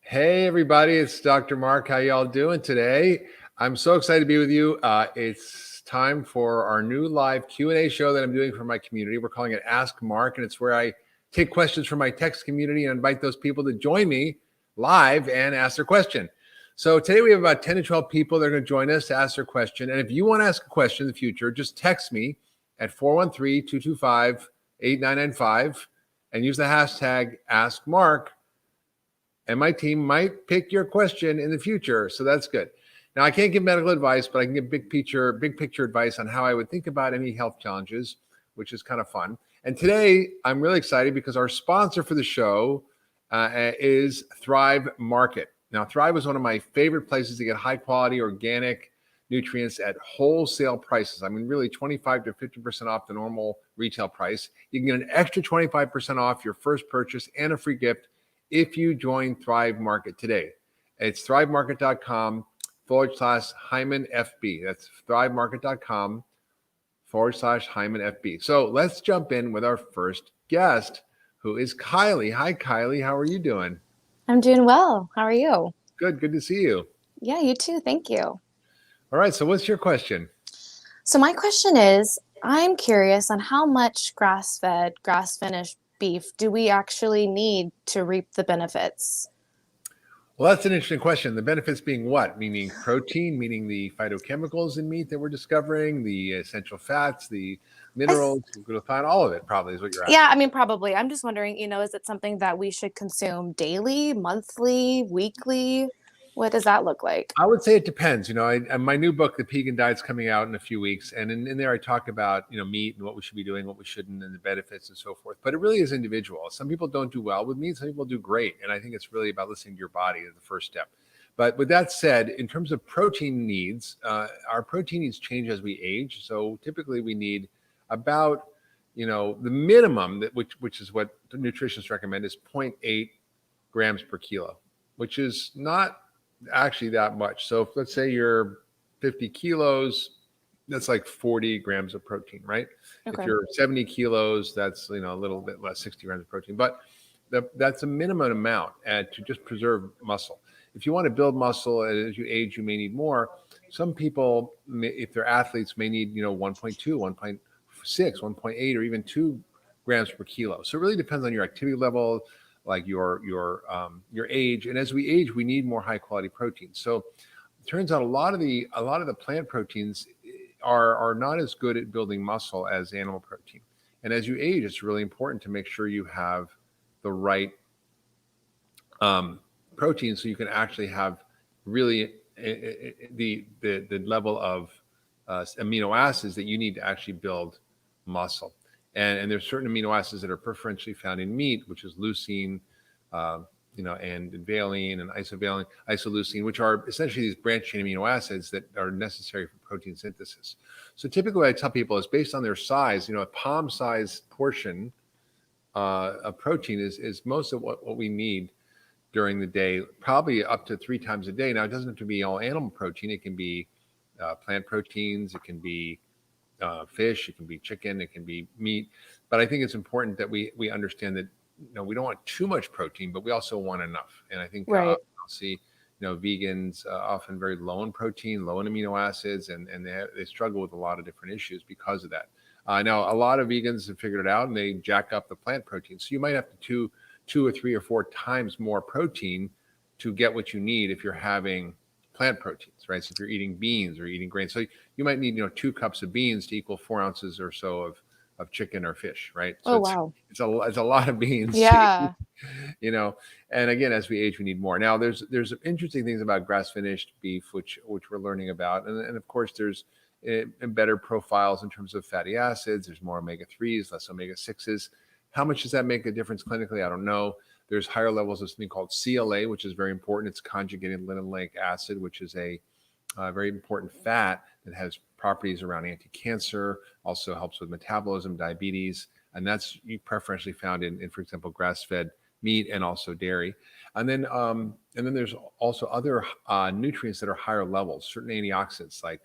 Hey everybody, it's Dr. Mark. How y'all doing today? I'm so excited to be with you. It's time for our new live Q&A show that I'm doing for my community. We're calling it Ask Mark, and it's where I take questions from my text community and invite those people to join me live and ask their question. So today we have about 10 to 12 people that are going to join us to ask their question. And if you want to ask a question in the future, just text me at 413-225-8995 and use the hashtag AskMark. And my team might pick your question in the future. So that's good. Now, I can't give medical advice, but I can give big picture advice on how I would think about any health challenges, which is kind of fun. And today, I'm really excited because our sponsor for the show is Thrive Market. Now, Thrive is one of my favorite places to get high quality organic nutrients at wholesale prices. I mean, really 25 to 50% off the normal retail price. You can get an extra 25% off your first purchase and a free gift if you join Thrive Market today. It's thrivemarket.com/Hyman FB. That's thrivemarket.com/Hyman FB. So let's jump in with our first guest, who is Kylie. Hi, Kylie. How are you doing? I'm doing well. How are you? Good. Good to see you. Yeah, you too. Thank you. All right. So what's your question? So my question is, I'm curious on how much grass-fed, grass-finished beef do we actually need to reap the benefits? Well, that's an interesting question. The benefits being what? Meaning protein, meaning the phytochemicals in meat that we're discovering, the essential fats, the minerals, glutathione, all of it probably is what you're asking. Yeah, I mean, probably. I'm just wondering, is it something that we should consume daily, monthly, weekly? What does that look like? I would say it depends. My new book, The Pegan Diet's coming out in a few weeks. And in there, I talk about, meat and what we should be doing, what we shouldn't, and the benefits and so forth. But it really is individual. Some people don't do well with meat. Some people do great. And I think it's really about listening to your body as the first step. But with that said, in terms of protein needs, our protein needs change as we age. So typically we need about, the minimum, which is what the nutritionists recommend, is 0.8 grams per kilo, which is not actually that much. So if, let's say you're 50 kilos, that's like 40 grams of protein, right? Okay. If you're 70 kilos, that's a little bit less, 60 grams of protein. But that's a minimum amount to just preserve muscle. If you want to build muscle as you age, you may need more. Some people, if they're athletes, may need 1.2, 1.6, 1.8, or even 2 grams per kilo. So it really depends on your activity level, like your age. And as we age, we need more high quality proteins. So it turns out a lot of the plant proteins are not as good at building muscle as animal protein. And as you age, it's really important to make sure you have the right protein so you can actually have really the level of amino acids that you need to actually build muscle. And there's certain amino acids that are preferentially found in meat, which is leucine, and valine and isoleucine, which are essentially these branched chain amino acids that are necessary for protein synthesis. So typically what I tell people is based on their size, a palm size portion of protein is most of what we need during the day, probably up to 3 times a day. Now, it doesn't have to be all animal protein. It can be plant proteins. It can be fish, it can be chicken, it can be meat. But I think it's important that we understand that we don't want too much protein, but we also want enough. And I think Right. I'll see vegans often very low in protein, low in amino acids, and they struggle with a lot of different issues because of that. Now, a lot of vegans have figured it out and they jack up the plant protein. So you might have to two or 3 or 4 times more protein to get what you need if you're having plant proteins, right? So if you're eating beans or eating grains, so you might need 2 cups of beans to equal 4 ounces or so of chicken or fish, right? So Wow. it's a lot of beans. Yeah. And again, as we age, we need more. Now, there's interesting things about grass finished beef, which we're learning about, and of course there's better profiles in terms of fatty acids. There's more omega-3s, less omega-6s. How much does that make a difference clinically? I don't know. There's higher levels of something called CLA, which is very important. It's conjugated linoleic acid, which is a very important fat that has properties around anti-cancer, also helps with metabolism, diabetes, and that's preferentially found in, for example, grass-fed meat and also dairy. And then there's also other nutrients that are higher levels, certain antioxidants like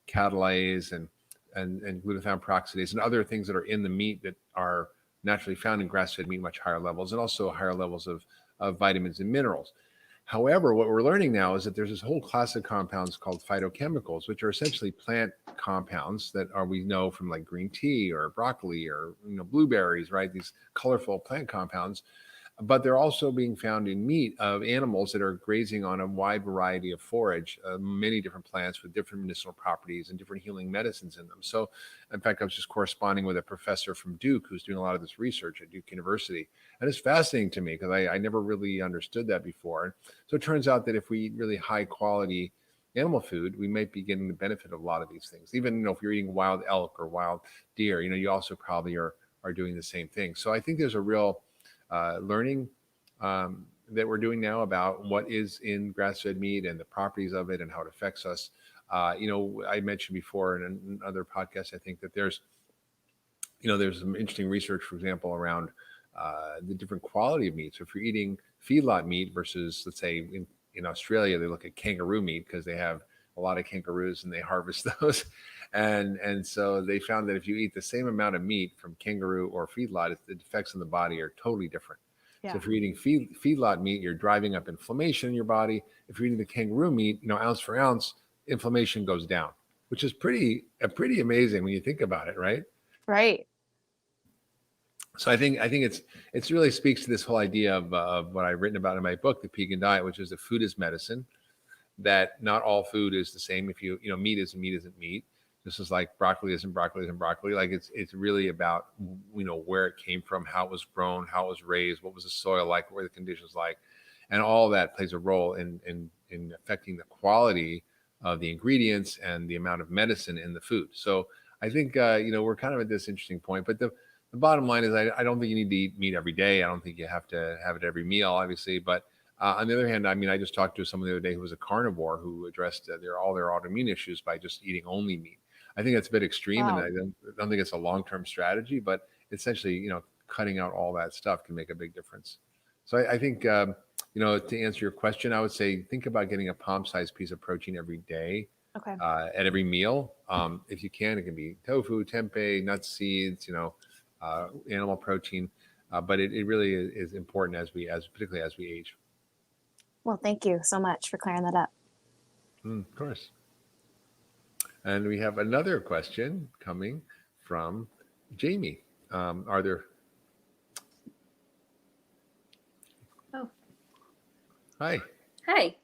catalase and glutathione peroxidase and other things that are in the meat that are naturally found in grass-fed meat, much higher levels, and also higher levels of vitamins and minerals. However, what we're learning now is that there's this whole class of compounds called phytochemicals, which are essentially plant compounds that are we know from like green tea or broccoli or blueberries, right? These colorful plant compounds, but they're also being found in meat of animals that are grazing on a wide variety of forage, many different plants with different medicinal properties and different healing medicines in them. So, in fact, I was just corresponding with a professor from Duke who's doing a lot of this research at Duke University. And it's fascinating to me because I never really understood that before. So it turns out that if we eat really high quality animal food, we might be getting the benefit of a lot of these things. Even if you're eating wild elk or wild deer, you also probably are doing the same thing. So I think there's a real learning that we're doing now about what is in grass-fed meat and the properties of it and how it affects us. I mentioned before in other podcasts, I think that there's some interesting research, for example, around the different quality of meat. So if you're eating feedlot meat versus, let's say, in Australia, they look at kangaroo meat because they have a lot of kangaroos and they harvest those. And so they found that if you eat the same amount of meat from kangaroo or feedlot, the effects on the body are totally different. Yeah. So if you're eating feedlot meat, you're driving up inflammation in your body. If you're eating the kangaroo meat, ounce for ounce, inflammation goes down, which is pretty amazing when you think about it, right? Right. So I think it's really speaks to this whole idea of what I've written about in my book, The Pegan Diet, which is that food is medicine, that not all food is the same. If meat isn't meat. This is like broccoli isn't broccoli. Like it's really about where it came from, how it was grown, how it was raised, what was the soil like, what were the conditions like, and all that plays a role in affecting the quality of the ingredients and the amount of medicine in the food. So I think we're kind of at this interesting point, but the bottom line is I don't think you need to eat meat every day. I don't think you have to have it every meal, obviously. But on the other hand, I just talked to someone the other day who was a carnivore who addressed all their autoimmune issues by just eating only meat. I think that's a bit extreme, Wow. and I don't think it's a long-term strategy. But essentially, cutting out all that stuff can make a big difference. So I think to answer your question, I would say think about getting a palm-sized piece of protein every day. Okay. At every meal, if you can. It can be tofu, tempeh, nuts, seeds, animal protein, but it really is important particularly as we age. Well, thank you so much for clearing that up. Of course. And we have another question coming from Jamie. Are there? Oh. Hi. Hi.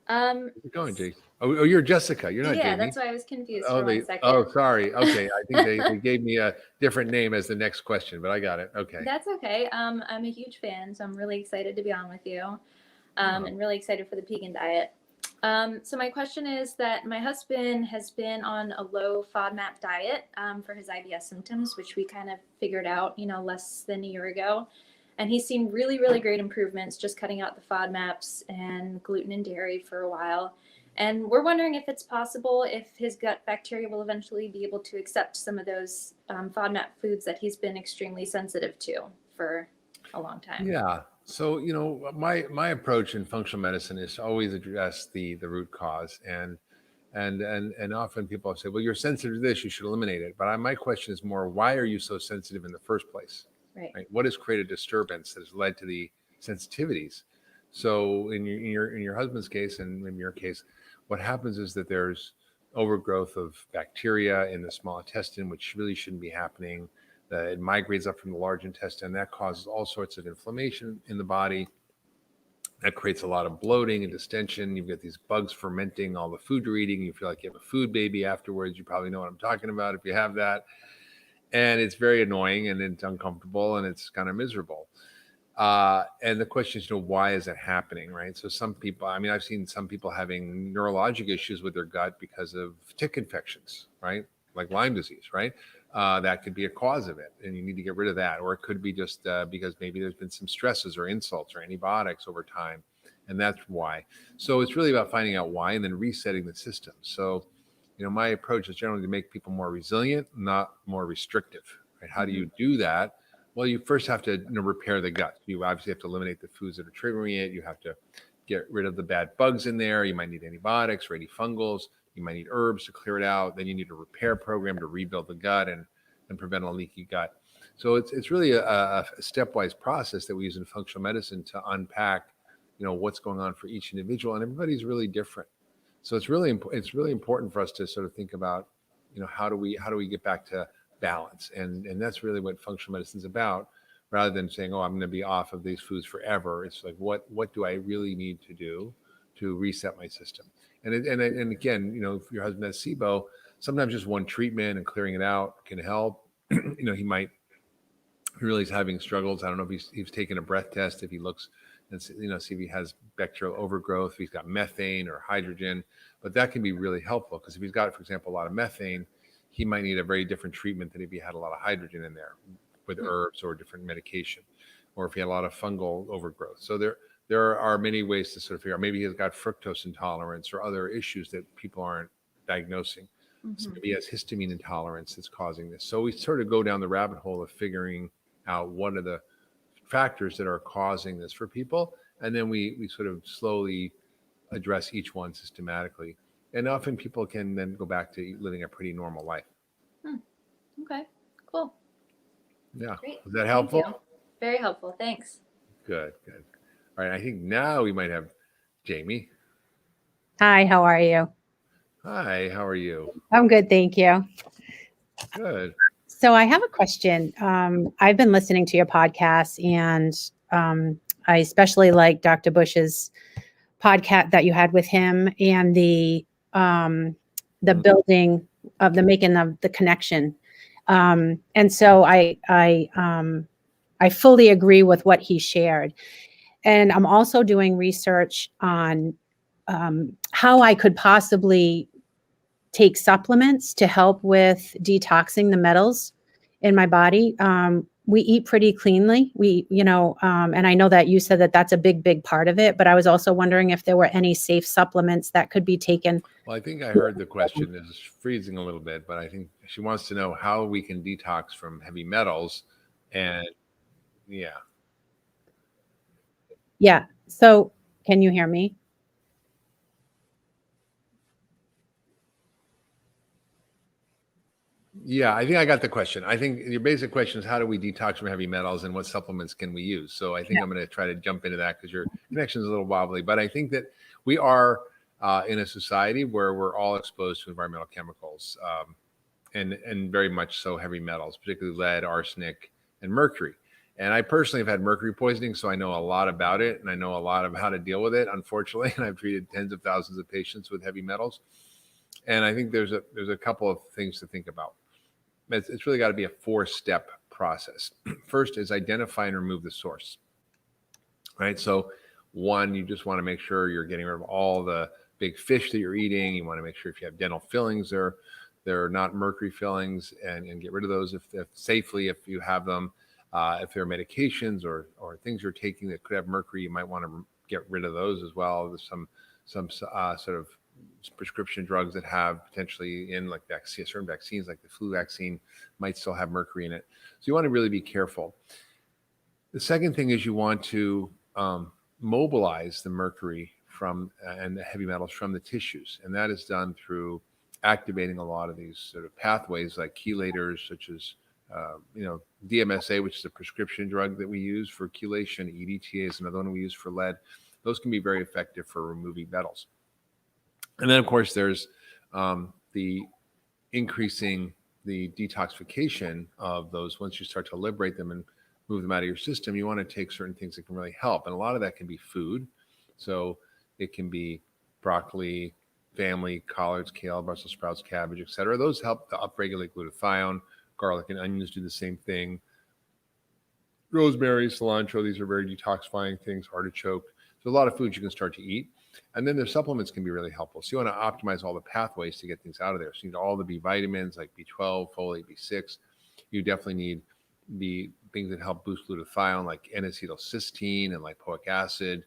How's it going, Jake? Oh, you're Jessica. You're not yeah, Jamie. that's why I was confused for 1 second. Oh, sorry. Okay, I think they gave me a different name as the next question, but I got it. Okay. That's okay. I'm a huge fan, so I'm really excited to be on with you, and really excited for the Pegan diet. So my question is that my husband has been on a low FODMAP diet for his IBS symptoms, which we kind of figured out, less than a year ago. And he's seen really, really great improvements just cutting out the FODMAPs and gluten and dairy for a while. And we're wondering if it's possible if his gut bacteria will eventually be able to accept some of those FODMAP foods that he's been extremely sensitive to for a long time. Yeah. So, my approach in functional medicine is to always address the root cause. And often people say, well, you're sensitive to this, you should eliminate it. But my question is more, why are you so sensitive in the first place? Right. What has created disturbance that has led to the sensitivities? So in your husband's case, and in your case, what happens is that there's overgrowth of bacteria in the small intestine, which really shouldn't be happening. It migrates up from the large intestine. That causes all sorts of inflammation in the body. That creates a lot of bloating and distension. You've got these bugs fermenting all the food you're eating. You feel like you have a food baby afterwards. You probably know what I'm talking about if you have that. And it's very annoying and it's uncomfortable and it's kind of miserable. And the question is, why is it happening, right? So some people, I've seen some people having neurologic issues with their gut because of tick infections, right? Like Lyme disease, right? That could be a cause of it, and you need to get rid of that. Or it could be just because maybe there's been some stresses or insults or antibiotics over time, and that's why. So it's really about finding out why and then resetting the system. So, my approach is generally to make people more resilient, not more restrictive, right? How do you do that? Well, you first have to repair the gut. You obviously have to eliminate the foods that are triggering it. You have to get rid of the bad bugs in there. You might need antibiotics or antifungals. You might need herbs to clear it out. Then you need a repair program to rebuild the gut and prevent a leaky gut. So it's really a stepwise process that we use in functional medicine to unpack what's going on for each individual, and everybody's really different. So it's really important for us to sort of think about, how do we get back to balance, and that's really what functional medicine is about, rather than saying, oh, I'm going to be off of these foods forever. It's like, what do I really need to do to reset my system? And again, if your husband has SIBO, sometimes just one treatment and clearing it out can help. He might really is having struggles. I don't know if he's taken a breath test, if he looks and see if he has bacterial overgrowth, if he's got methane or hydrogen, but that can be really helpful, because if he's got, for example, a lot of methane, he might need a very different treatment than if he had a lot of hydrogen in there with herbs or different medication, or if he had a lot of fungal overgrowth. So there are many ways to sort of figure out, maybe he's got fructose intolerance or other issues that people aren't diagnosing. So maybe he has histamine intolerance that's causing this. So we sort of go down the rabbit hole of figuring out what are the factors that are causing this for people, and then we sort of slowly address each one systematically, and often people can then go back to living a pretty normal life. Okay, cool. Yeah. Great. Was that helpful? Thank you. Very helpful. Thanks. Good. All right, I think now we might have Jamie. Hi, how are you? Hi, how are you? I'm good, thank you. Good. So I have a question. I've been listening to your podcast, and I especially like Dr. Bush's podcast that you had with him, and the building of the making of the connection. And so I fully agree with what he shared. And I'm also doing research on how I could possibly take supplements to help with detoxing the metals in my body. We eat pretty cleanly. And I know that you said that that's a big part of it, but I was also wondering if there were any safe supplements that could be taken. Well, I think I heard the question is freezing a little bit, but I think she wants to know how we can detox from heavy metals. And yeah. Yeah. So can you hear me? Yeah, I think I got the question. I think your basic question is, how do we detox from heavy metals and what supplements can we use? So I think I'm going to try to jump into that because your connection is a little wobbly. But I think that we are in a society where we're all exposed to environmental chemicals, and very much so heavy metals, particularly lead, arsenic, and mercury. And I personally have had mercury poisoning, so I know a lot about it, and I know a lot of how to deal with it, unfortunately. And I've treated tens of thousands of patients with heavy metals. And I think there's a couple of things to think about. It's really got to be a 4-step process. First is identify and remove the source, right? So one, you just want to make sure you're getting rid of all the big fish that you're eating. You want to make sure if you have dental fillings, they're not mercury fillings, and get rid of those if safely, if you have them. If there are medications or things you're taking that could have mercury, you might want to get rid of those as well. There's some sort of prescription drugs that have potentially in, like certain vaccines, like the flu vaccine, might still have mercury in it. So you want to really be careful. The second thing is you want to mobilize the mercury and the heavy metals from the tissues. And that is done through activating a lot of these sort of pathways, like chelators, such as DMSA, which is a prescription drug that we use for chelation. EDTA is another one we use for lead. Those can be very effective for removing metals. And then, of course, there's the increasing the detoxification of those. Once you start to liberate them and move them out of your system, you want to take certain things that can really help. And a lot of that can be food. So it can be broccoli, family, collards, kale, Brussels sprouts, cabbage, etc. Those help to upregulate glutathione. Garlic and onions do the same thing. Rosemary, cilantro, these are very detoxifying things. Artichoke. So a lot of foods you can start to eat. And then the supplements can be really helpful. So you want to optimize all the pathways to get things out of there. So you need all the B vitamins like B12, folate, B6. You definitely need the things that help boost glutathione, like N-acetylcysteine and lipoic acid.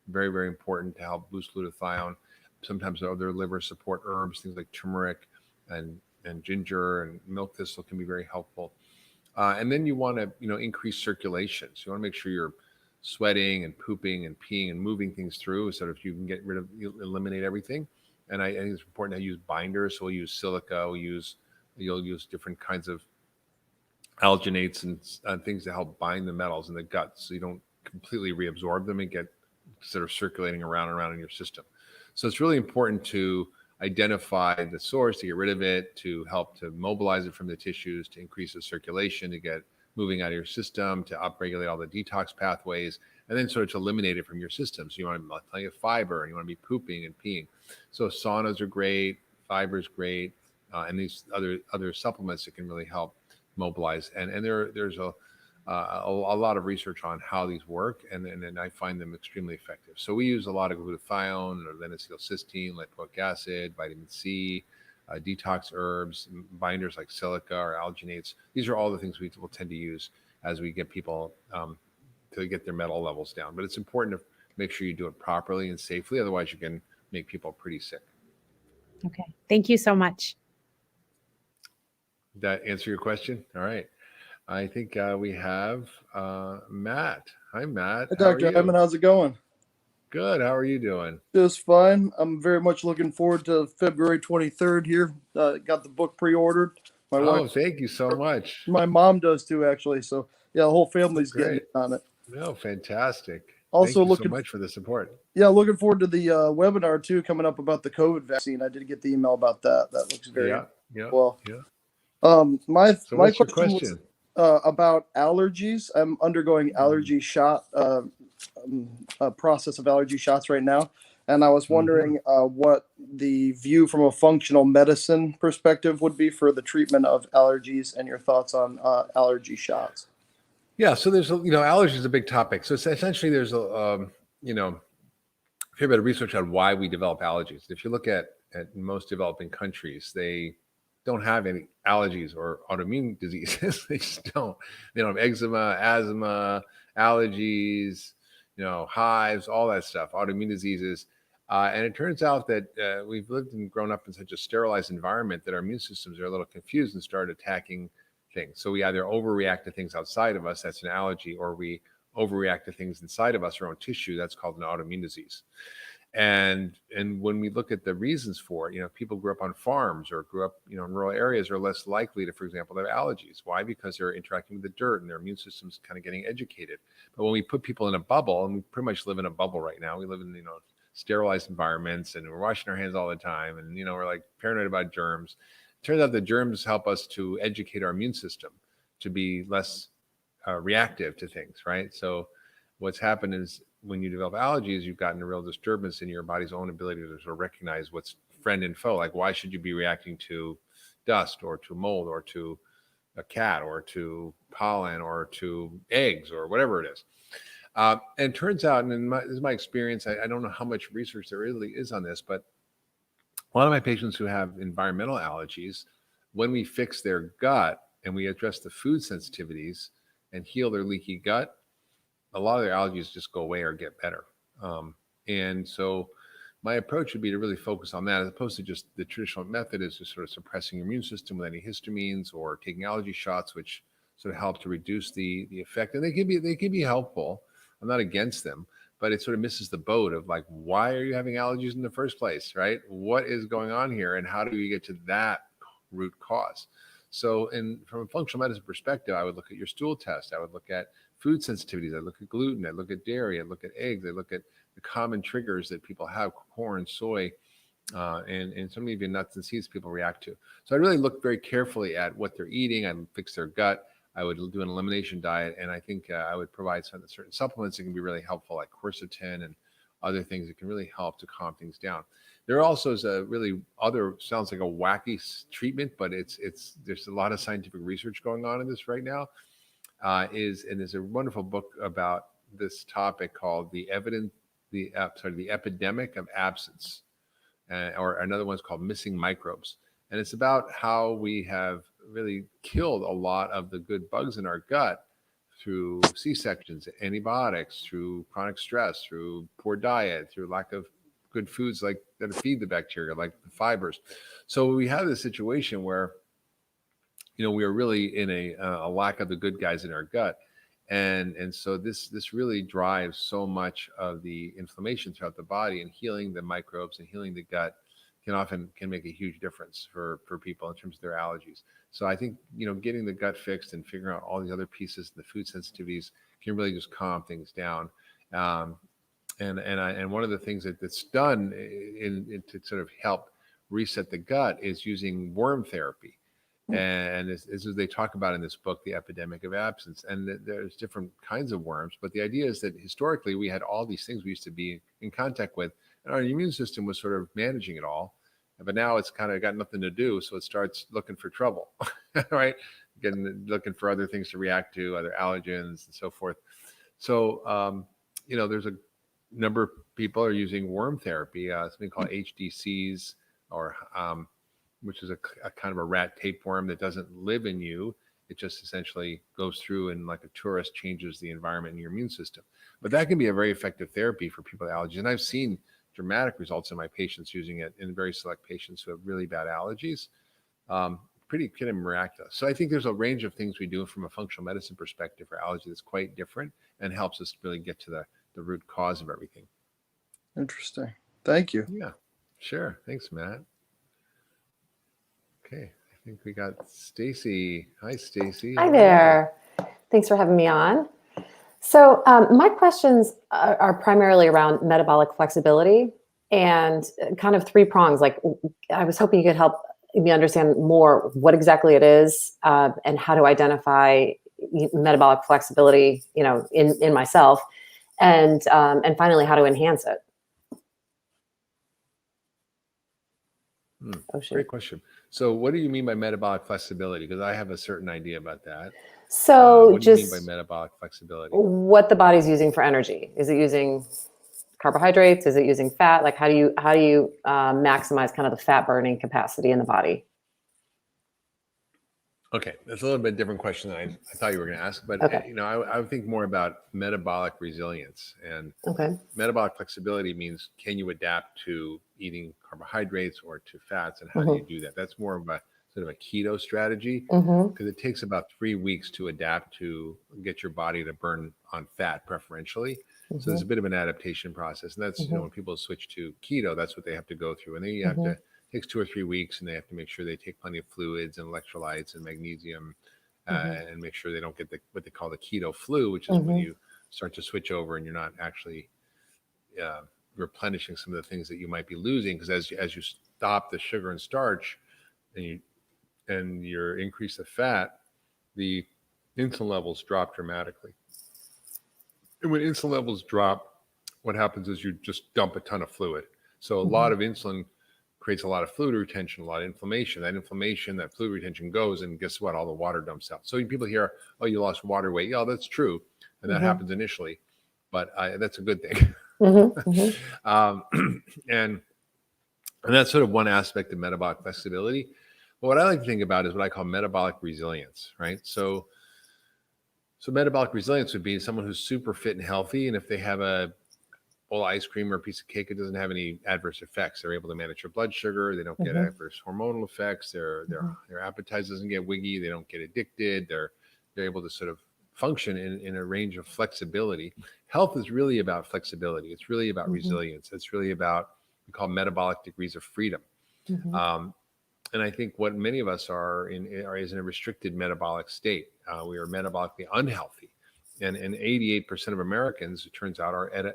Very, very important to help boost glutathione. Sometimes other liver support herbs, things like turmeric and ginger and milk thistle can be very helpful. And then you want to increase circulation. So you want to make sure you're sweating and pooping and peeing and moving things through, so that you can eliminate everything. And I think it's important to use binders. So we'll use silica, you'll use different kinds of alginates and things to help bind the metals in the gut, so you don't completely reabsorb them and get that are circulating around and around in your system. So it's really important to identify the source, to get rid of it, to help to mobilize it from the tissues, to increase the circulation, to get moving out of your system, to upregulate all the detox pathways, and then sort of to eliminate it from your system. So you want plenty of fiber, and you want to be pooping and peeing. So saunas are great, fiber is great, and these other supplements that can really help mobilize. And there's a lot of research on how these work, and I find them extremely effective. So we use a lot of glutathione, or N-acetylcysteine, lipoic acid, vitamin C, detox herbs, binders like silica or alginates. These are all the things we will tend to use as we get people to get their metal levels down. But it's important to make sure you do it properly and safely. Otherwise, you can make people pretty sick. Okay. Thank you so much. Did that answer your question? All right. I think we have Matt. Hi, Matt. Hey, How are Dr. you? Hyman, how's it going? Good. How are you doing? Just fine. I'm very much looking forward to February 23rd here. Got the book pre-ordered. My Oh, wife, thank you so much. my mom does too, actually. So yeah, the whole family's getting Great. on it. No, fantastic. Also thank you so looking, much for the support. yeah, looking forward to the webinar too coming up about the COVID vaccine. I did get the email about that. That looks very Yeah. well. Yeah. My So my what's your question question? was about allergies. I'm undergoing allergy shot a process of allergy shots right now, and I was wondering what the view from a functional medicine perspective would be for the treatment of allergies, and your thoughts on allergy shots. Yeah. So there's, allergy is a big topic. So it's essentially there's a fair bit of research on why we develop allergies. If you look at most developing countries, they don't have any allergies or autoimmune diseases. They just don't. They don't have eczema, asthma, allergies, hives, all that stuff, autoimmune diseases. And it turns out that we've lived and grown up in such a sterilized environment that our immune systems are a little confused and start attacking things. So we either overreact to things outside of us, that's an allergy, or we overreact to things inside of us, our own tissue, that's called an autoimmune disease. And when we look at the reasons for it, people grew up on farms or grew up, in rural areas are less likely to, for example, have allergies. Why? Because they're interacting with the dirt and their immune system's kind of getting educated. But when we put people in a bubble, and we pretty much live in a bubble right now, we live in, sterilized environments, and we're washing our hands all the time, and, we're like paranoid about germs. It turns out the germs help us to educate our immune system to be less reactive to things, right? So what's happened is when you develop allergies, you've gotten a real disturbance in your body's own ability to sort of recognize what's friend and foe. Like, why should you be reacting to dust or to mold or to a cat or to pollen or to eggs or whatever it is? And it turns out, and this is my experience, I don't know how much research there really is on this, but a lot of my patients who have environmental allergies, when we fix their gut and we address the food sensitivities and heal their leaky gut, a lot of their allergies just go away or get better. And so my approach would be to really focus on that, as opposed to just the traditional method is just sort of suppressing your immune system with antihistamines or taking allergy shots, which sort of help to reduce the effect. And they can be helpful. I'm not against them, but it sort of misses the boat of like, why are you having allergies in the first place, right? What is going on here, and how do we get to that root cause? So, from a functional medicine perspective, I would look at your stool test. I would look at food sensitivities. I look at gluten. I look at dairy. I look at eggs. I look at the common triggers that people have: corn, soy, and some even nuts and seeds people react to. So I really look very carefully at what they're eating. I fix their gut. I would do an elimination diet, and I think I would provide certain supplements that can be really helpful, like quercetin and other things that can really help to calm things down. There also is a really sounds like a wacky treatment, but there's a lot of scientific research going on in this right now. And there's a wonderful book about this topic called the epidemic of absence, or another one's called missing microbes. And it's about how we have really killed a lot of the good bugs in our gut through C-sections, antibiotics, through chronic stress, through poor diet, through lack of good foods like that feed the bacteria, like the fibers. So we have this situation where, we are really in a lack of the good guys in our gut. And so this really drives so much of the inflammation throughout the body, and healing the microbes and healing the gut can make a huge difference for people in terms of their allergies. So I think, getting the gut fixed and figuring out all these other pieces, the food sensitivities, can really just calm things down. And one of the things that's done to sort of help reset the gut is using worm therapy. And this is they talk about in this book, The Epidemic of Absence. And there's different kinds of worms, but the idea is that historically we had all these things we used to be in contact with, and our immune system was sort of managing it all. But now it's kind of got nothing to do, so it starts looking for trouble, right? Looking for other things to react to, other allergens and so forth. So, there's a number of people are using worm therapy, something called HDCs, or which is a kind of a rat tapeworm that doesn't live in you. It just essentially goes through and, like a tourist, changes the environment in your immune system. But that can be a very effective therapy for people with allergies. And I've seen dramatic results in my patients using it in very select patients who have really bad allergies. Pretty kind of miraculous. So I think there's a range of things we do from a functional medicine perspective for allergy that's quite different and helps us really get to the root cause of everything. Interesting. Thank you. Yeah, sure. Thanks, Matt. Okay, I think we got Stacy. Hi, Stacy. Hi there. Thanks for having me on. So my questions are primarily around metabolic flexibility and kind of three prongs. Like, I was hoping you could help me understand more what exactly it is and how to identify metabolic flexibility, in myself, and finally how to enhance it. Oh, shoot. Great question. So what do you mean by metabolic flexibility? Because I have a certain idea about that. So what do you just mean by metabolic flexibility? what the body's using for energy. Is it using carbohydrates? Is it using fat? Like, how do you maximize kind of the fat burning capacity in the body? Okay, that's a little bit different question than I thought you were going to ask, but Okay. I would think more about metabolic resilience. And Okay. metabolic flexibility means, can you adapt to eating carbohydrates or to fats, and how do you do that? That's more of a sort of a keto strategy, because it takes about 3 weeks to adapt to get your body to burn on fat preferentially. So there's a bit of an adaptation process, and that's when people switch to keto, that's what they have to go through, and then you have to. It takes 2 or 3 weeks, and they have to make sure they take plenty of fluids and electrolytes and magnesium, and make sure they don't get what they call the keto flu, which is when you start to switch over and you're not actually replenishing some of the things that you might be losing, because as you stop the sugar and starch and you increase the fat, the insulin levels drop dramatically. And when insulin levels drop, what happens is you just dump a ton of fluid. So a lot of insulin creates a lot of fluid retention, a lot of inflammation. That inflammation, that fluid retention goes, and guess what? All the water dumps out. So people hear, oh, you lost water weight. Yeah, that's true. And that happens initially, but that's a good thing. And that's sort of one aspect of metabolic flexibility. But what I like to think about is what I call metabolic resilience, right? So metabolic resilience would be someone who's super fit and healthy, and if they have a bowl of ice cream or a piece of cake, it doesn't have any adverse effects. They're able to manage their blood sugar. They don't get adverse hormonal effects. Their appetite doesn't get wiggy. They don't get addicted. They're able to sort of function in a range of flexibility. Health is really about flexibility. It's really about resilience. It's really about, we call metabolic degrees of freedom. And I think what many of us is in a restricted metabolic state. We are metabolically unhealthy. And 88% of Americans, it turns out, are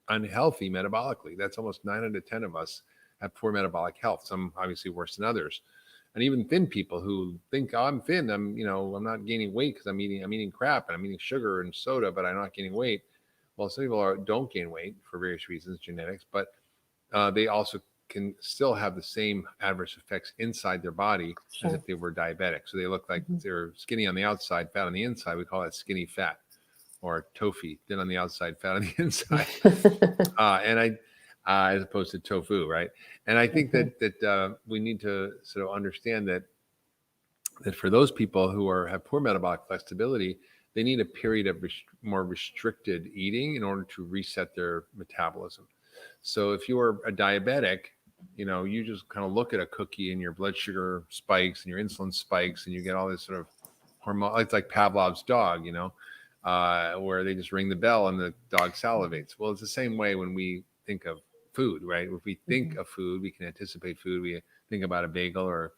unhealthy metabolically. That's almost 9 out of 10 of us have poor metabolic health. Some obviously worse than others. And even thin people who think, oh, I'm thin, I'm not gaining weight because I'm eating crap and I'm eating sugar and soda, but I'm not gaining weight. Well, some people don't gain weight for various reasons, genetics, but they also can still have the same adverse effects inside their body as if they were diabetic. So they look like they're skinny on the outside, fat on the inside. We call that skinny fat, or tofu, thin on the outside, fat on the inside. As opposed to tofu, right? And I think that we need to sort of understand that for those people who have poor metabolic flexibility, they need a period of more restricted eating in order to reset their metabolism. So if you are a diabetic, you just kind of look at a cookie and your blood sugar spikes and your insulin spikes and you get all this sort of hormone. It's like Pavlov's dog, where they just ring the bell and the dog salivates. Well, it's the same way when we think of food, right? If we think of food, we can anticipate food. We think about a bagel or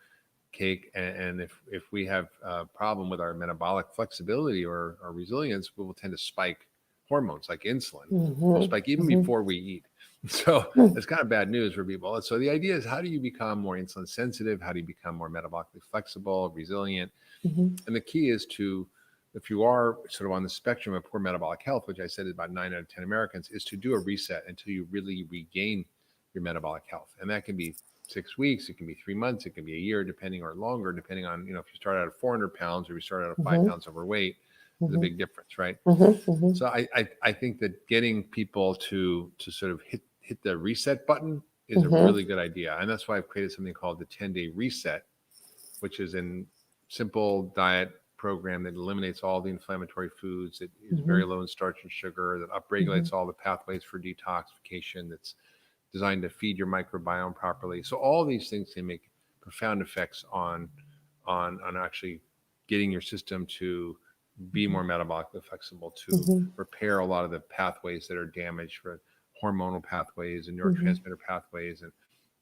cake. And if we have a problem with our metabolic flexibility or our resilience, we will tend to spike hormones like insulin Mhm, will spike even mhm. before we eat. So it's kind of bad news for people. So the idea is, how do you become more insulin sensitive? How do you become more metabolically flexible, resilient? Mhm. And the key is to, if you are sort of on the spectrum of poor metabolic health, which I said is about 9 out of 10 Americans, is to do a reset until you really regain your metabolic health. And that can be 6 weeks, it can be 3 months, it can be a year, depending, or longer, depending on, if you start out at 400 pounds or you start out at 5 Mhm. pounds overweight, there's a Mhm. big difference, right? Mhm. Mhm. So I think that getting people to sort of hit the reset button is a Mhm. really good idea. And that's why I've created something called the 10-day reset, which is a simple diet program that eliminates all the inflammatory foods. It is very low in starch and sugar, that upregulates all the pathways for detoxification, that's designed to feed your microbiome properly. So all these things can make profound effects on actually getting your system to be more metabolically flexible, to Mhm. repair a lot of the pathways that are damaged, for hormonal pathways and Mhm. neurotransmitter pathways, and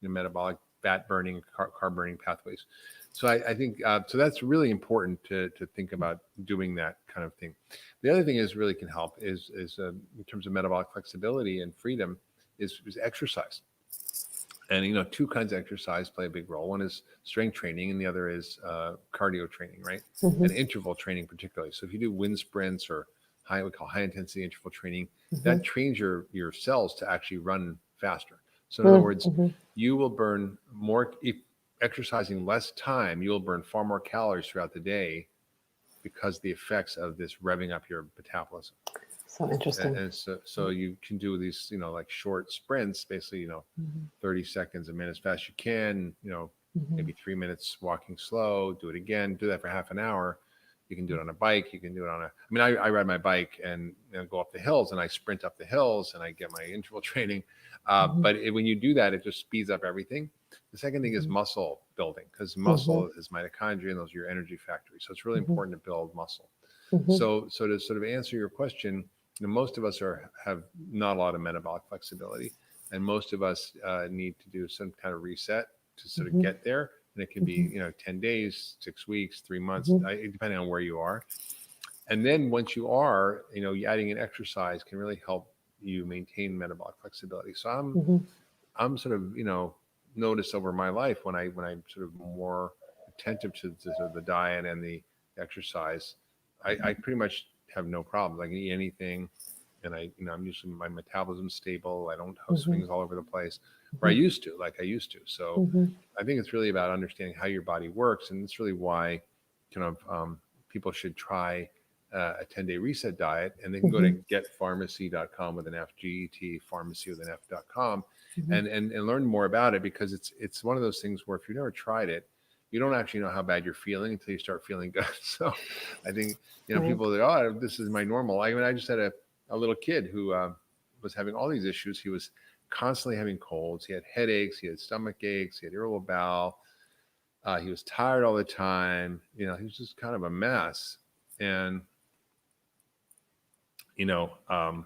metabolic fat burning, carb burning pathways. So I think so that's really important to think about doing that kind of thing. The other thing is really can help is in terms of metabolic flexibility and freedom is exercise. And two kinds of exercise play a big role. One is strength training, and the other is cardio training, right? And Mhm. interval training particularly. So if you do wind sprints or we call high intensity interval training, Mhm. that trains your cells to actually run faster. So in other words, Mhm. you will burn more, if exercising less time, you will burn far more calories throughout the day, because the effects of this revving up your metabolism. So interesting. And so you can do these, like short sprints, basically, Mhm. 30 seconds, a minute, as fast as you can, Mhm. maybe 3 minutes walking slow, do it again, do that for half an hour. You can do it on a bike. You can do it on I ride my bike and go up the hills, and I sprint up the hills, and I get my interval training. Mhm. But when you do that, it just speeds up everything. The second thing is Mhm. muscle building, because Mhm. muscle is mitochondria, and those are your energy factories. So it's really Mhm. important to build muscle. Mhm. So to sort of answer your question, most of us have not a lot of metabolic flexibility, and most of us need to do some kind of reset to sort of Mhm. get there. And it can be 10 days, 6 weeks, 3 months, Mhm. depending on where you are. And then once you are, adding in exercise can really help you maintain metabolic flexibility. So Mhm. I'm sort of noticed over my life, when I'm sort of more attentive to sort of the diet and the exercise, I pretty much have no problems. I can eat anything, and I'm usually, my metabolism's stable. I don't have Mhm. swings all over the place, where I used to. So Mhm. I think it's really about understanding how your body works, and it's really why people should try a 10-day reset diet, and they can go to Mhm. getpharmacy.com with an F, GET, pharmacy with an F.com, Mhm. and learn more about it, because it's one of those things where if you've never tried it, you don't actually know how bad you're feeling until you start feeling good. So I think Right. people that, oh, this is my normal. I just had a little kid who was having all these issues. He was constantly having colds. He had headaches. He had stomach aches. He had irritable bowel. He was tired all the time. He was just kind of a mess. And you know, um,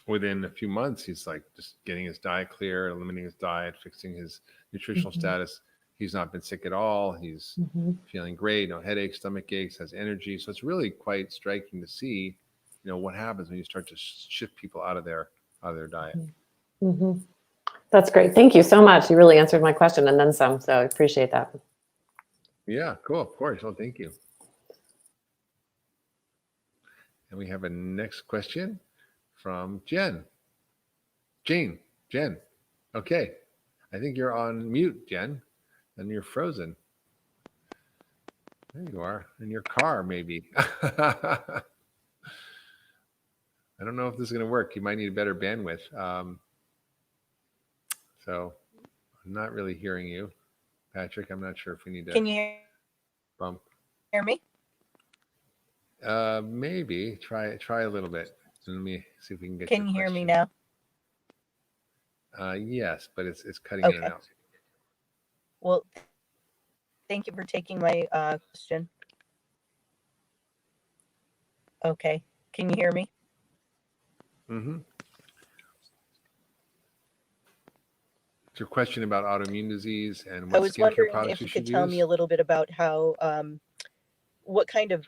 within a few months, he's like just getting his diet clear, eliminating his diet, fixing his nutritional Mhm. status. He's not been sick at all. He's Mhm. feeling great, no headaches, stomach aches, has energy. So it's really quite striking to see, what happens when you start to shift people out of their diet. Mhm. That's great. Thank you so much. You really answered my question and then some. So I appreciate that. Yeah, cool. Of course. Oh, thank you. And we have a next question from Jen. Jen. Okay. I think you're on mute, Jen, and you're frozen. There you are, in your car, maybe. I don't know if this is going to work. You might need a better bandwidth. So I'm not really hearing you, Patrick. I'm not sure if we need to Can you bump. hear me? Maybe try a little bit. Let me see if we can get Can your you hear me question. now? Yes, but it's cutting in and Okay. out. Well, thank you for taking my question. Okay. Can you hear me? Mm-hmm. It's your question about autoimmune disease and I what was skincare wondering products if you you should could tell me use. a little bit about how, what kind of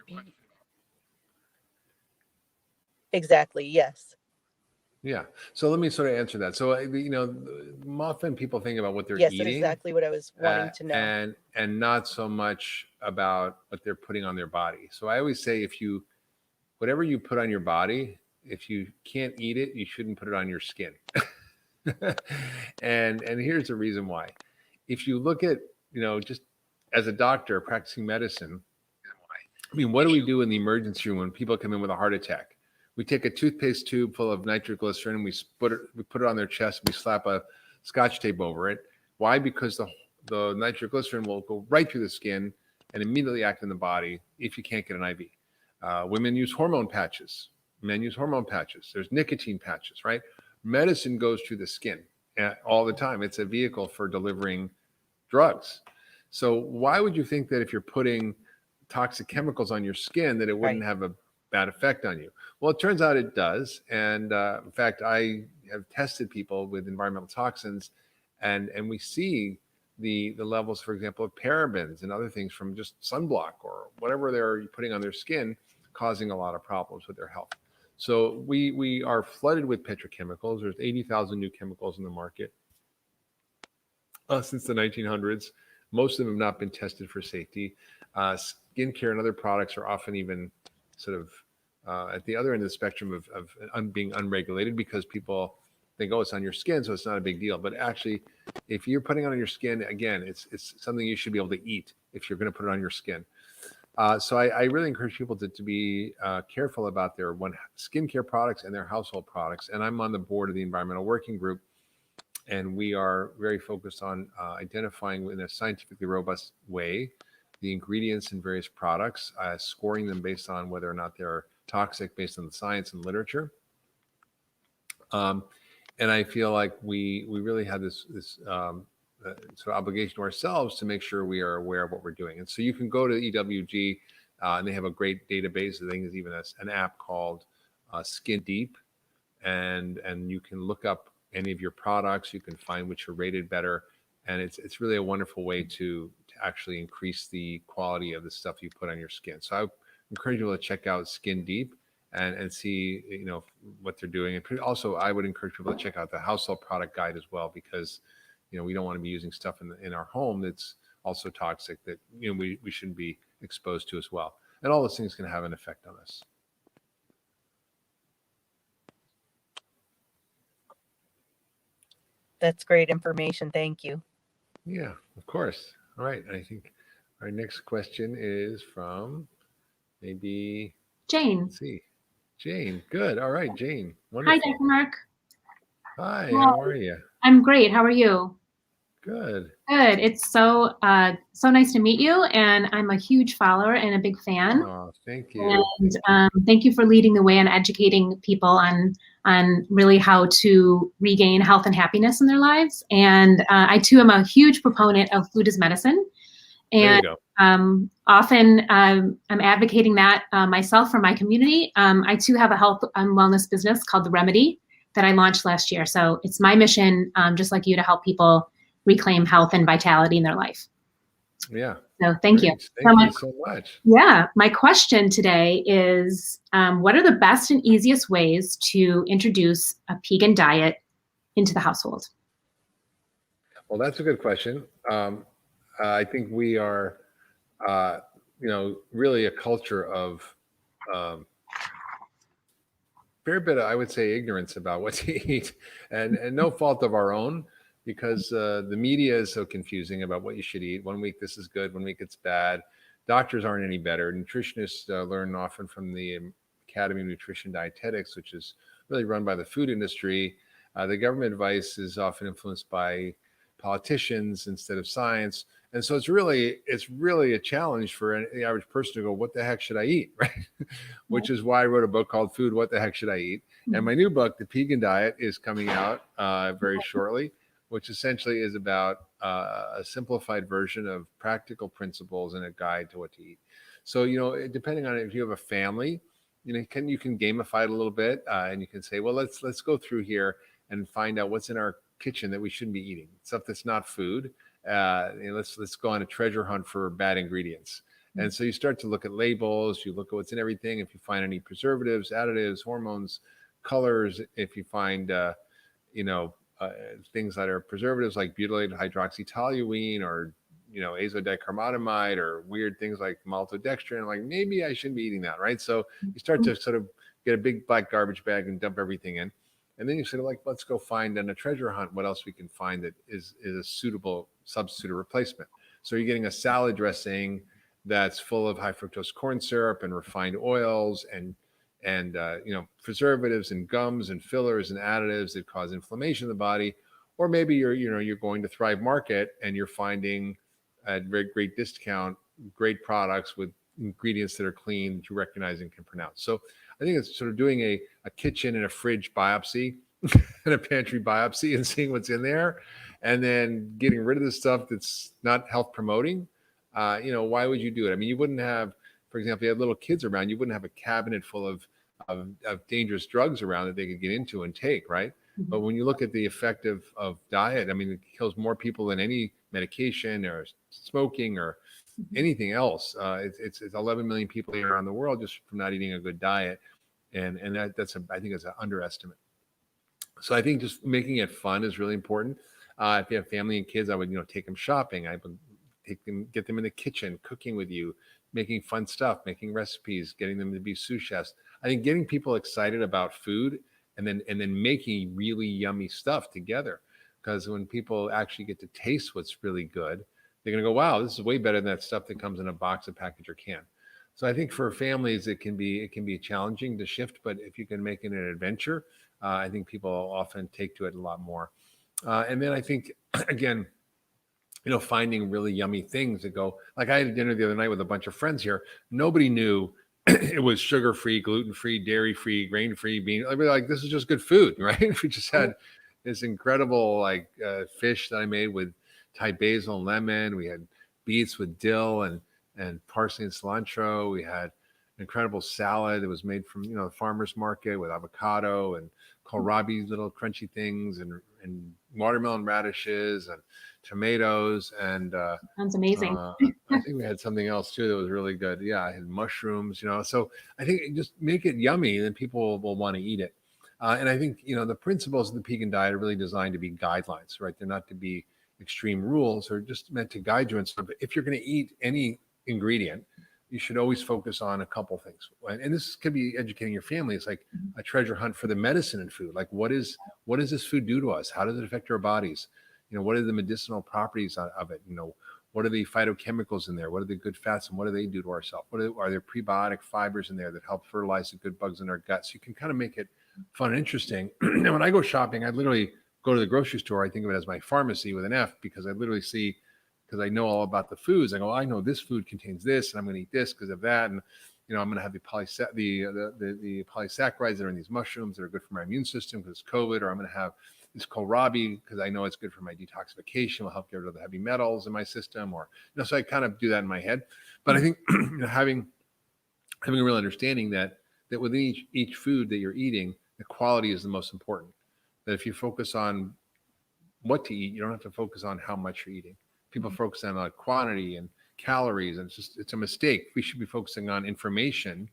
Exactly. Yes. Yeah. So let me sort of answer that. So, often people think about what they're Yes, that's eating, exactly what I was wanting to know. and not so much about what they're putting on their body. So I always say, whatever you put on your body, if you can't eat it, you shouldn't put it on your skin. and here's the reason why. If you look at, just as a doctor practicing medicine, I mean, what do we do in the emergency room when people come in with a heart attack? We take a toothpaste tube full of nitroglycerin, we put it on their chest, we slap a scotch tape over it. Why? Because the nitroglycerin will go right through the skin and immediately act in the body if you can't get an IV. Women use hormone patches. Men use hormone patches. There's nicotine patches, right? Medicine goes through the skin all the time. It's a vehicle for delivering drugs. So why would you think that if you're putting toxic chemicals on your skin that it wouldn't have a bad effect on you? Well, it turns out it does. And in fact, I have tested people with environmental toxins, and we see the levels, for example, of parabens and other things from just sunblock or whatever they're putting on their skin, causing a lot of problems with their health. So we are flooded with petrochemicals. There's 80,000 new chemicals in the market since the 1900s. Most of them have not been tested for safety. Skincare and other products are often even sort of at the other end of the spectrum of being unregulated, because people think, oh, it's on your skin, so it's not a big deal. But actually, if you're putting it on your skin, again, it's something you should be able to eat if you're going to put it on your skin. So I really encourage people to be careful about their skincare products and their household products. And I'm on the board of the Environmental Working Group, and we are very focused on identifying in a scientifically robust way the ingredients in various products, scoring them based on whether or not they're toxic based on the science and literature. And I feel like we really have this sort of obligation to ourselves to make sure we are aware of what we're doing. And so you can go to EWG, and they have a great database. I think there's even an app called Skin Deep, and you can look up any of your products. You can find which are rated better, and it's really a wonderful way to actually increase the quality of the stuff you put on your skin. So I encourage you to check out Skin Deep and see what they're doing. And also, I would encourage people to check out the household product guide as well, because we don't want to be using stuff in our home that's also toxic that we shouldn't be exposed to as well. And all those things can have an effect on us. That's great information. Thank you. Yeah, of course. All right. I think our next question is from maybe Jane. Let's see. Jane. Good. All right, Jane. Hi, Wonderful. Dr. Mark. Hi, how are you? I'm great. How are you? Good. Good. It's so nice to meet you, and I'm a huge follower and a big fan. Oh, thank you. And thank you for leading the way and educating people on really how to regain health and happiness in their lives. And I too am a huge proponent of food as medicine. And There you go. often I'm advocating that myself for my community. I too have a health and wellness business called The Remedy that I launched last year. So it's my mission, just like you, to help people reclaim health and vitality in their life. Yeah. So thank you. Thank you so much. Yeah. My question today is, what are the best and easiest ways to introduce a Pegan diet into the household? Well, that's a good question. I think we are, really a culture of fair bit of, I would say, ignorance about what to eat, and no fault of our own, because the media is so confusing about what you should eat. One week this is good, one week it's bad. Doctors aren't any better. Nutritionists learn often from the Academy of Nutrition Dietetics, which is really run by the food industry. The government advice is often influenced by politicians instead of science. And so it's really a challenge for the average person to go, what the heck should I eat? Right. Which is why I wrote a book called Food, What the Heck Should I Eat? And my new book, The Pegan Diet, is coming out very shortly, which essentially is about a simplified version of practical principles and a guide to what to eat. So, depending on if you have a family, you can gamify it a little bit, and you can say, well, let's go through here and find out what's in our kitchen that we shouldn't be eating, stuff that's not food. Let's go on a treasure hunt for bad ingredients, And so you start to look at labels, you look at what's in everything. If you find any preservatives, additives, hormones, colors, if you find, you know, things that are preservatives like butylated hydroxytoluene or, you know, azodicarbonamide or weird things like maltodextrin, like maybe I shouldn't be eating that, right? So you start to sort of get a big black garbage bag and dump everything in. And then you sort of like, let's go find in a treasure hunt what else we can find that is a suitable substitute or replacement. So you're getting a salad dressing that's full of high fructose corn syrup and refined oils and you know, preservatives and gums and fillers and additives that cause inflammation in the body. Or maybe you're going to Thrive Market and you're finding at very great discount great products with ingredients that are clean that you recognize and can pronounce. So I think it's sort of doing a kitchen and a fridge biopsy and a pantry biopsy and seeing what's in there, and then getting rid of the stuff that's not health promoting. You know, why would you do it? I mean, you wouldn't have, for example, you had little kids around, you wouldn't have a cabinet full of dangerous drugs around that they could get into and take, right? But when you look at the effect of diet, I mean, it kills more people than any medication or smoking or anything else. It's 11 million people here around the world just from not eating a good diet, and that's I think it's an underestimate. So I think just making it fun is really important. If you have family and kids, I would take them shopping. I would get them in the kitchen, cooking with you, making fun stuff, making recipes, getting them to be sous chefs. I think getting people excited about food and then making really yummy stuff together. Because when people actually get to taste what's really good, they're going to go, wow, this is way better than that stuff that comes in a box, a package, or can. So I think for families, it can be challenging to shift, but if you can make it an adventure, I think people often take to it a lot more. And then I think, again, finding really yummy things that go, like I had dinner the other night with a bunch of friends here. Nobody knew it was sugar-free, gluten-free, dairy-free, grain-free, bean. I'd be like, this is just good food, right? We just had this incredible fish that I made with Thai basil and lemon. We had beets with dill and parsley and cilantro. We had an incredible salad that was made from the farmer's market with avocado and kohlrabi, little crunchy things, and watermelon radishes and tomatoes, and Sounds amazing. I think we had something else too that was really good. Yeah, I had mushrooms. So I think just make it yummy, and then people will want to eat it. And I think the principles of the Pegan diet are really designed to be guidelines, right? They're not to be extreme rules. They're just meant to guide you. And so if you're going to eat any ingredient, you should always focus on a couple things. And this could be educating your family. It's like a treasure hunt for the medicine in food. Like what does this food do to us? How does it affect our bodies? What are the medicinal properties of it? What are the phytochemicals in there? What are the good fats and what do they do to ourselves? Are there prebiotic fibers in there that help fertilize the good bugs in our guts? You can kind of make it fun and interesting. And when I go shopping, I literally go to the grocery store. I think of it as my pharmacy with an F, because I literally see, because I know all about the foods. I go, I know this food contains this, and I'm going to eat this because of that. And I'm going to have the polysaccharides that are in these mushrooms that are good for my immune system because it's COVID, or I'm going to have this kohlrabi because I know it's good for my detoxification, will help get rid of the heavy metals in my system, or so I kind of do that in my head. But I think having a real understanding that within each food that you're eating, the quality is the most important. That if you focus on what to eat, you don't have to focus on how much you're eating. People focus on quantity and calories, and it's a mistake. We should be focusing on information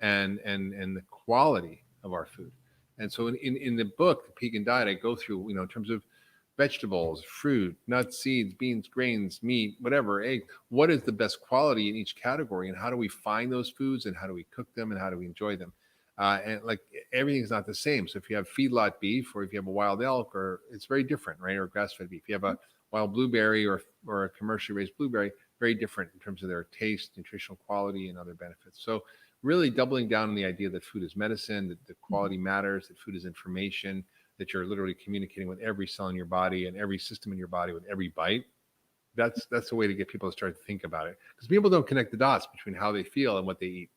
and the quality of our food. And so in the book, The Pegan Diet, I go through, in terms of vegetables, fruit, nuts, seeds, beans, grains, meat, whatever, egg, what is the best quality in each category, and how do we find those foods, and how do we cook them, and how do we enjoy them? And everything's not the same. So if you have feedlot beef, or if you have a wild elk, or it's very different, right? Or grass-fed beef. If you have a wild blueberry or a commercially raised blueberry, very different in terms of their taste, nutritional quality, and other benefits. So really doubling down on the idea that food is medicine, that the quality matters, that food is information, that you're literally communicating with every cell in your body and every system in your body with every bite. That's the way to get people to start to think about it, because people don't connect the dots between how they feel and what they eat,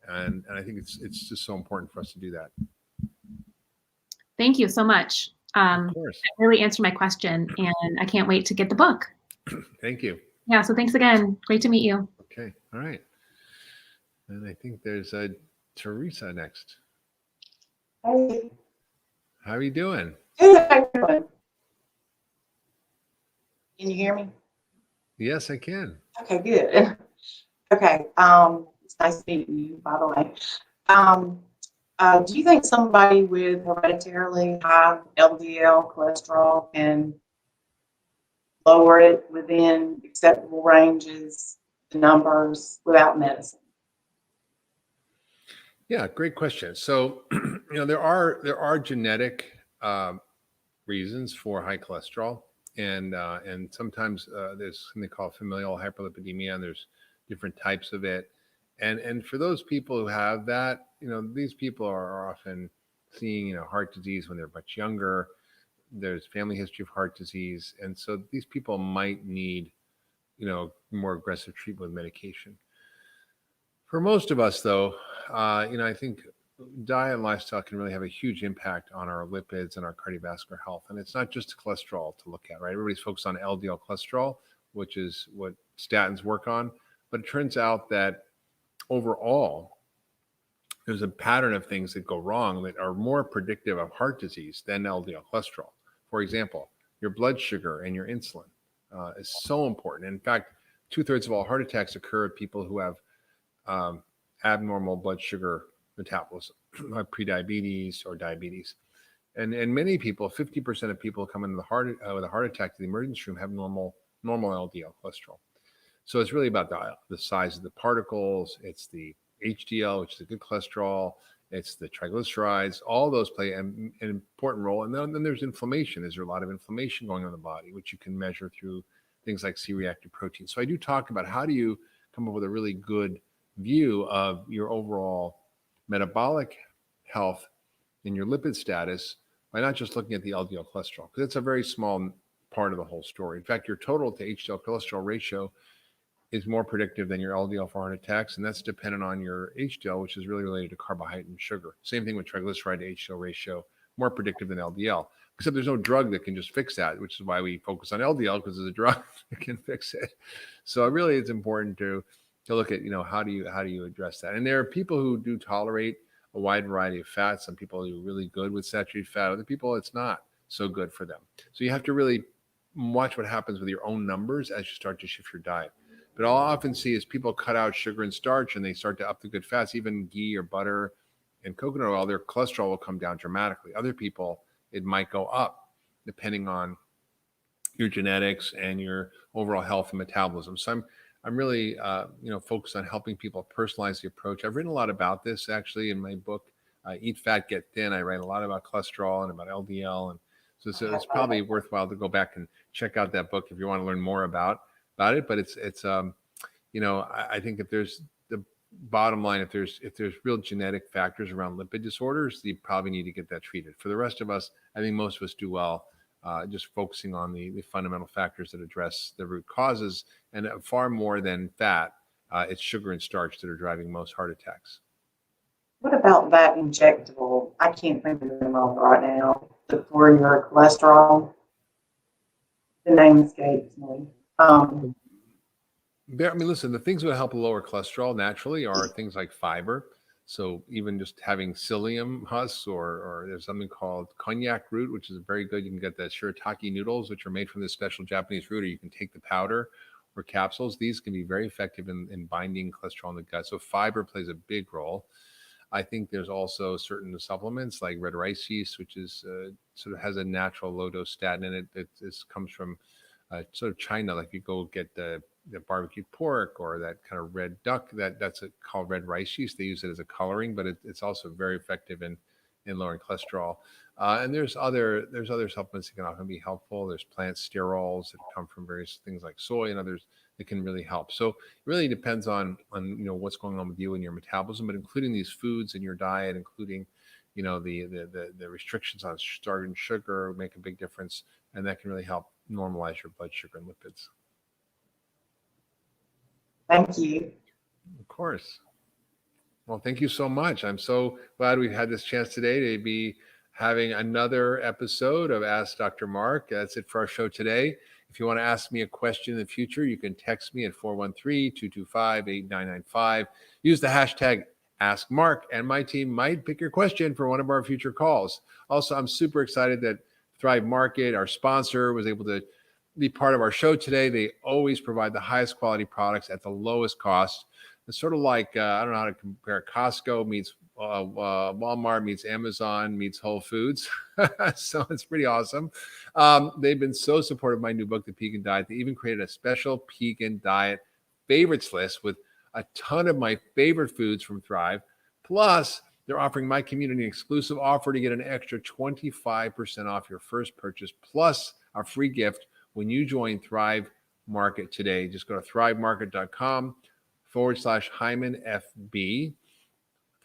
and I think it's just so important for us to do that. Thank you so much. Of course. That really answered my question, and I can't wait to get the book. Thank you. Yeah, so thanks again. Great to meet you. Okay, all right. And I think there's Teresa next. Hi. How are you doing? Good. Can you hear me? Yes, I can. Okay, good. Okay, it's nice meeting you, by the way. Um, do you think somebody with hereditarily high LDL cholesterol can lower it within acceptable ranges, the numbers, without medicine? Yeah, great question. So, there are genetic reasons for high cholesterol, and sometimes there's something called familial hyperlipidemia, and there's different types of it. And for those people who have that, these people are often seeing heart disease when they're much younger. There's family history of heart disease, and so these people might need more aggressive treatment with medication. For most of us, though, I think diet and lifestyle can really have a huge impact on our lipids and our cardiovascular health. And it's not just cholesterol to look at, right? Everybody's focused on LDL cholesterol, which is what statins work on. But it turns out that overall, there's a pattern of things that go wrong that are more predictive of heart disease than LDL cholesterol. For example, your blood sugar and your insulin is so important. In fact, 2/3 of all heart attacks occur in people who have abnormal blood sugar metabolism, like prediabetes or diabetes. And many people, 50% of people come into the heart with a heart attack to the emergency room have normal LDL cholesterol. So it's really about the size of the particles. It's the HDL, which is a good cholesterol. It's the triglycerides. All those play an important role. And then there's inflammation. There's a lot of inflammation going on in the body, which you can measure through things like C-reactive protein. So I do talk about how do you come up with a really good view of your overall metabolic health and your lipid status by not just looking at the LDL cholesterol, because it's a very small part of the whole story. In fact, your total to HDL cholesterol ratio is more predictive than your LDL for heart attacks, and that's dependent on your HDL, which is really related to carbohydrate and sugar. Same thing with triglyceride to HDL ratio, more predictive than LDL, except there's no drug that can just fix that, which is why we focus on LDL, because there's a drug that can fix it. So really, it's important to look at, how do you address that? And there are people who do tolerate a wide variety of fats. Some people are really good with saturated fat. Other people, it's not so good for them. So you have to really watch what happens with your own numbers as you start to shift your diet. But all I often see is people cut out sugar and starch and they start to up the good fats, even ghee or butter and coconut oil, their cholesterol will come down dramatically. Other people, it might go up depending on your genetics and your overall health and metabolism. So I'm really, focused on helping people personalize the approach. I've written a lot about this actually in my book, Eat Fat, Get Thin. I write a lot about cholesterol and about LDL. And so it's probably worthwhile to go back and check out that book if you want to learn more about it. But I think if there's the bottom line, if there's real genetic factors around lipid disorders, you probably need to get that treated. For the rest of us, I think most of us do well just focusing on the fundamental factors that address the root causes, and far more than fat, it's sugar and starch that are driving most heart attacks. What about that injectable? I can't think of the name of it right now. For your cholesterol, the name escapes me. Listen, the things that help lower cholesterol naturally are things like fiber. So even just having psyllium husks, or there's something called cognac root, which is very good. You can get the shirataki noodles, which are made from this special Japanese root, or you can take the powder or capsules. These can be very effective in binding cholesterol in the gut. So fiber plays a big role. I think there's also certain supplements like red rice yeast, which is sort of has a natural low dose statin in it. This comes from sort of China. Like you go get the barbecued pork or that kind of red duck, that's called red rice yeast. They use it as a coloring, but it's also very effective in lowering cholesterol. And there's other supplements that can often be helpful. There's plant sterols that come from various things like soy and others that can really help. So it really depends on what's going on with you and your metabolism, but including these foods in your diet, including the restrictions on starch and sugar make a big difference, and that can really help normalize your blood sugar and lipids. Thank you. Of course. Well, thank you so much. I'm so glad we've had this chance today to be having another episode of Ask Dr. Mark. That's it for our show today. If you want to ask me a question in the future, you can text me at 413-225-8995. Use the hashtag AskMark, and my team might pick your question for one of our future calls. Also, I'm super excited that Thrive Market, our sponsor, was able to be part of our show today. They always provide the highest quality products at the lowest cost. It's sort of like, I don't know how to compare Costco meets Walmart meets Amazon meets Whole Foods. So it's pretty awesome. They've been so supportive of my new book, The Pegan Diet. They even created a special Pegan Diet favorites list with a ton of my favorite foods from Thrive. Plus, they're offering my community an exclusive offer to get an extra 25% off your first purchase, plus a free gift when you join Thrive Market today. Just go to thrivemarket.com/HymanFB.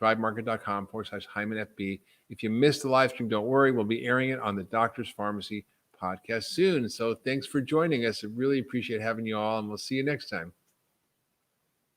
thrivemarket.com/HymanFB. If you missed the live stream, don't worry. We'll be airing it on the Doctor's Pharmacy podcast soon. So thanks for joining us. I really appreciate having you all, and we'll see you next time.